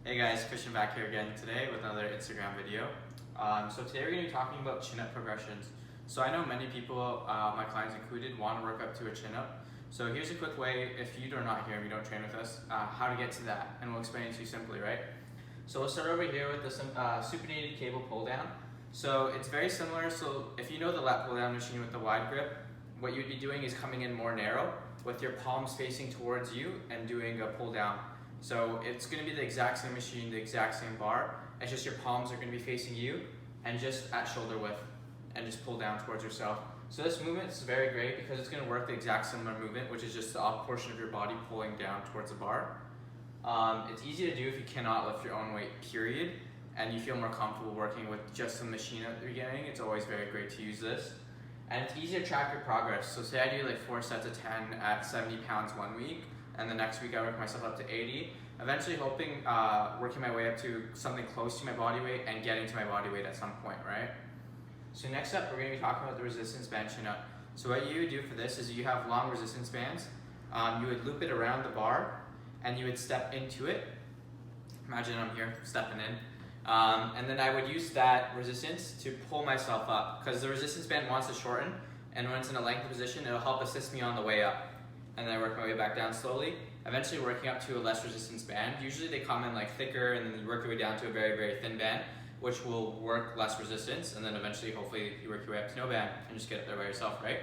Hey guys, Christian back here again today with another Instagram video. So today we're going to be talking about chin-up progressions. So I know many people, my clients included, want to work up to a chin-up. So here's a quick way, if you are not here and you don't train with us, how to get to that, and we'll explain it to you simply, right? So we'll start over here with the supinated cable pull-down. So it's very similar. So if you know the Lat Pulldown machine with the wide grip, what you'd be doing is coming in more narrow with your palms facing towards you and doing a pull-down. So it's going to be the exact same machine, the exact same bar. It's just your palms are going to be facing you and just at shoulder width and just pull down towards yourself. So this movement is very great because it's going to work the exact similar movement, which is just the up portion of your body pulling down towards the bar. It's easy to do if you cannot lift your own weight, period, and you feel more comfortable working with just the machine at the beginning. It's always very great to use this. And it's easy to track your progress. So say I do like 4 sets of 10 at 70 pounds one week, and the next week I work myself up to 80, eventually hoping working my way up to something close to my body weight and getting to my body weight at some point, right? So next up, we're going to be talking about the resistance band chin-up. So what you would do for this is you have long resistance bands. You would loop it around the bar, and you would step into it. Imagine I'm here stepping in. And then I would use that resistance to pull myself up, because the resistance band wants to shorten, and when it's in a lengthened position, it'll help assist me on the way up. And then I work my way back down slowly, eventually working up to a less resistance band. Usually they come in like thicker, and then you work your way down to a very, very thin band, which will work less resistance, and then eventually, hopefully, you work your way up to no band and just get up there by yourself, right?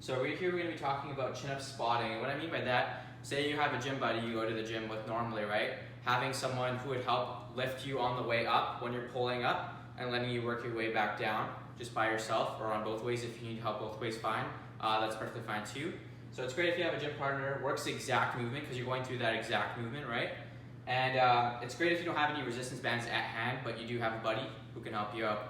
So right here, we're gonna be talking about chin-up spotting. And what I mean by that, say you have a gym buddy you go to the gym with normally, right? Having someone who would help lift you on the way up when you're pulling up and letting you work your way back down just by yourself, or on both ways. If you need help both ways, fine. That's perfectly fine too. So it's great if you have a gym partner, works the exact movement because you're going through that exact movement, right? And it's great if you don't have any resistance bands at hand, but you do have a buddy who can help you out.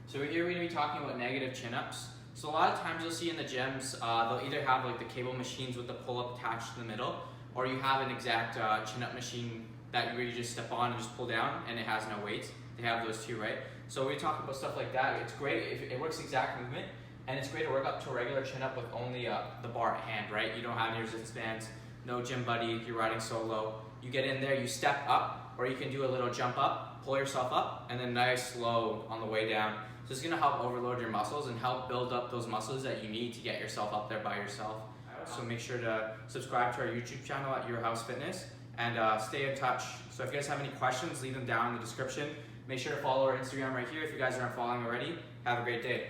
So here we're going to be talking about negative chin-ups. So a lot of times you'll see in the gyms, they'll either have like the cable machines with the pull-up attached to the middle, or you have an exact chin-up machine that where you just step on and just pull down, and it has no weight. They have those too, right? So when we talk about stuff like that, it's great if it works the exact movement. And it's great to work up to a regular chin-up with only the bar at hand, right? You don't have any resistance bands, no gym buddy, you're riding solo. You get in there, you step up, or you can do a little jump up, pull yourself up, and then nice slow on the way down. So it's gonna help overload your muscles and help build up those muscles that you need to get yourself up there by yourself. So make sure to subscribe to our YouTube channel at Your House Fitness, and stay in touch. So if you guys have any questions, leave them down in the description. Make sure to follow our Instagram right here if you guys aren't following already. Have a great day.